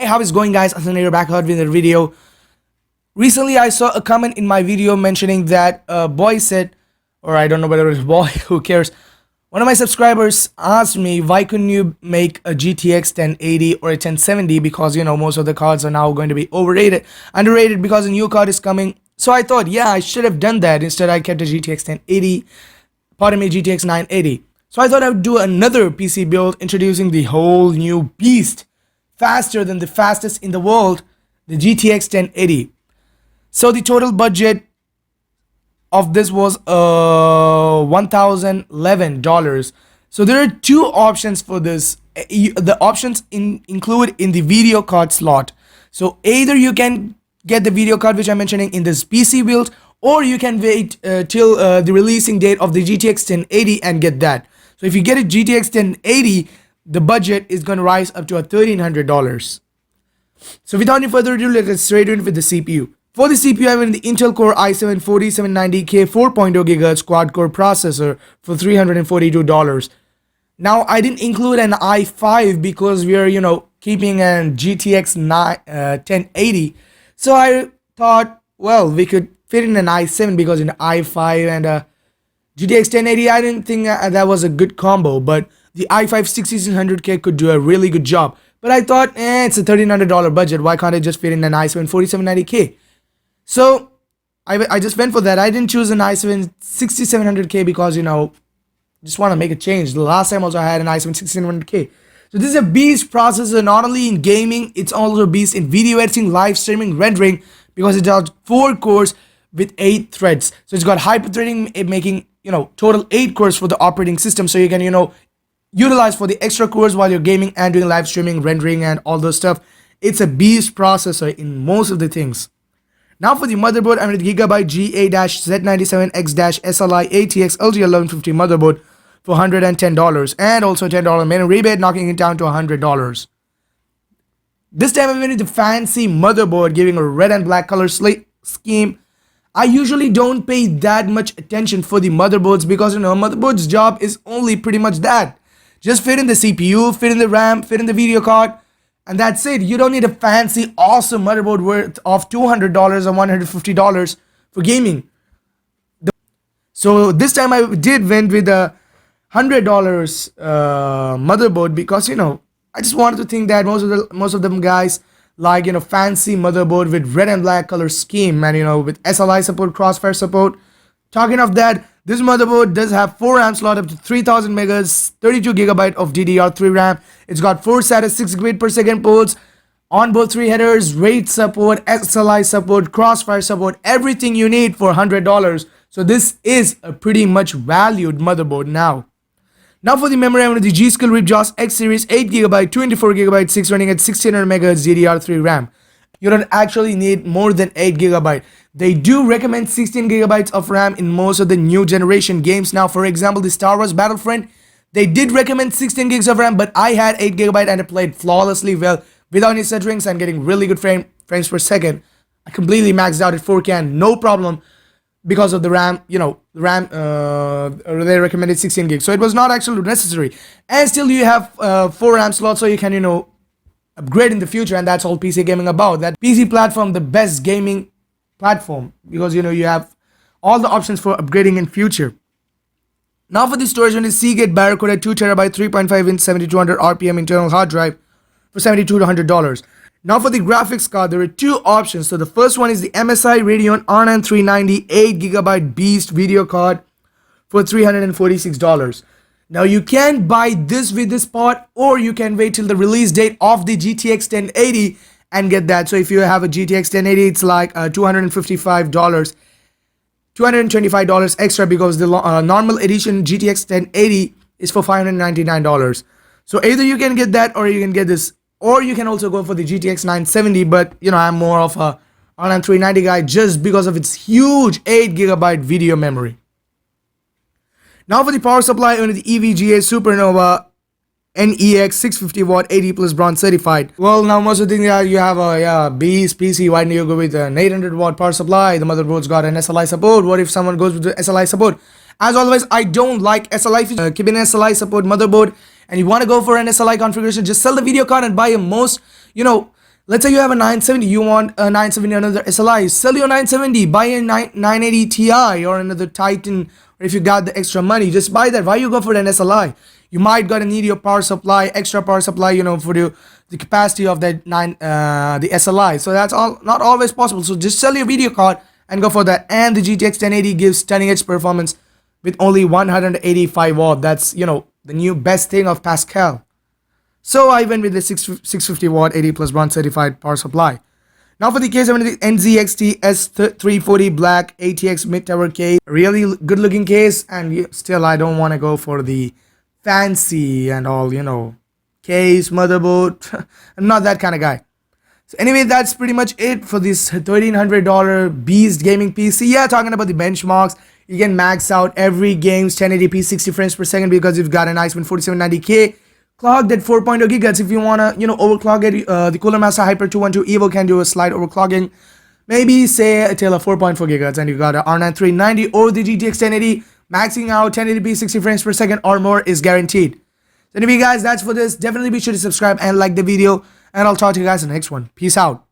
Hey, how is it going, guys? Azanay back out with a video. Recently, I saw a comment in my video mentioning that a boy said, or I don't know whether it's a boy, who cares. One of my subscribers asked me, why couldn't you make a GTX 1080 or a 1070? Because, most of the cards are now going to be underrated because a new card is coming. So I thought, yeah, I should have done that. Instead, I kept a GTX 1080, pardon me, GTX 980. So I thought I would do another PC build introducing the whole new beast, faster than the fastest in the world, the GTX 1080. So the total budget of this was $1,011. So there are two options for this. The options include in the video card slot. So either you can get the video card which I'm mentioning in this PC build, or you can wait till the releasing date of the GTX 1080 and get that. So if you get a GTX 1080, the budget is going to rise up to $1,300. So without any further ado, let's get straight in with the CPU. For the CPU, I went the Intel Core i7-4790K 4.0 GHz quad-core processor for $342. Now, I didn't include an i5 because we are, keeping a GTX 1080. So I thought, well, we could fit in an i7 because in i5 and GTX 1080, I didn't think that was a good combo. But the i5 6600K could do a really good job. But I thought, it's a $1,300 budget. Why can't I just fit in an i7-4790K? So I just went for that. I didn't choose an i7 6700K because, just want to make a change. The last time also I had an i7 6700K. So this is a beast processor, not only in gaming, it's also a beast in video editing, live streaming, rendering, because it has 4 cores with 8 threads. So it's got hyper-threading, making, total 8 cores for the operating system. So you can, utilize for the extra cores while you're gaming and doing live streaming, rendering, and all those stuff. It's a beast processor in most of the things. Now for the motherboard, I'm with Gigabyte GA-Z97X-SLI ATX LG1150 motherboard for $110, and also $10 minimum rebate, knocking it down to $100. This time I'm with the fancy motherboard, giving a red and black color scheme. I usually don't pay that much attention for the motherboards because, motherboard's job is only pretty much that. Just fit in the CPU, fit in the RAM, fit in the video card, and that's it. You don't need a fancy, awesome motherboard worth of $200 or $150 for gaming. So this time I did went with a $100 motherboard because, I just wanted to think that most of them guys like, fancy motherboard with red and black color scheme and, with SLI support, crossfire support. Talking of that, this motherboard does have 4 RAM slot up to 3000 megas, 32 gigabyte of DDR3 RAM. It's got 4 SATA 6 gigabit per second ports, onboard 3 headers, RAID support, SLI support, crossfire support, everything you need for $100. So this is a pretty much valued motherboard now. Now for the memory, I'm with the G.Skill Ripjaws X series 8GB, 24GB, 6 running at 1600 MHz DDR3 RAM. You don't actually need more than 8GB. They do recommend 16GB of RAM in most of the new generation games. Now, for example, the Star Wars Battlefront, they did recommend 16 gigs of RAM, but I had 8GB and it played flawlessly well without any stutterings and getting really good frames per second. I completely maxed out at 4K and no problem because of the RAM, they recommended 16 gigs. So it was not actually necessary. And still you have 4 RAM slots, so you can, upgrade in the future, and that's all PC gaming about. That PC platform, the best gaming platform, because you have all the options for upgrading in future. Now for the storage one is Seagate Barracuda 2TB 3.5 inch 7200 RPM internal hard drive for $72 to $100. Now for the graphics card, there are 2 options. So the first one is the MSI Radeon R9 390 8GB beast video card for $346. Now you can buy this with this part, or you can wait till the release date of the GTX 1080 and get that. So if you have a GTX 1080, it's like $225 extra because the normal edition GTX 1080 is for $599. So either you can get that or you can get this, or you can also go for the GTX 970. But I'm more of a R9 390 guy just because of its huge 8GB video memory. Now for the power supply, under the EVGA SuperNOVA NEX 650 watt 80 plus bronze certified. Well, now most of the things you have a beast PC. Why don't you go with an 800 watt power supply? The motherboard's got an SLI support. What if someone goes with the SLI support? As always, I don't like SLI. Keep an SLI support motherboard, and you want to go for an SLI configuration, just sell the video card and buy a most, Let's say you have a 970, you want a 970 another SLI, sell your 970, buy a 980 Ti or another Titan, or if you got the extra money, just buy that. Why you go for an SLI? You might gotta need your power supply, extra power supply, for the capacity of that the SLI. So that's all not always possible. So just sell your video card and go for that. And the GTX 1080 gives stunning edge performance with only 185 watt. That's the new best thing of Pascal. So I went with the 650 watt 80 plus bronze certified power supply. Now for the case, I'm going to the NZXT S340 black ATX mid tower case. Really good looking case, and still I don't want to go for the fancy and all, case, motherboard. I'm not that kind of guy. So anyway, that's pretty much it for this $1,300 beast gaming PC. Yeah, talking about the benchmarks, you can max out every game's 1080p 60 frames per second because you've got a nice 4790K. Clocked at 4.0 gigahertz. If you wanna, overclock it, the Cooler Master Hyper 212 Evo can do a slight overclocking. Maybe say till a 4.4 gigahertz, and you got a R9 390 or the GTX 1080. Maxing out 1080p 60 frames per second or more is guaranteed. So anyway, guys, that's for this. Definitely be sure to subscribe and like the video, and I'll talk to you guys in the next one. Peace out.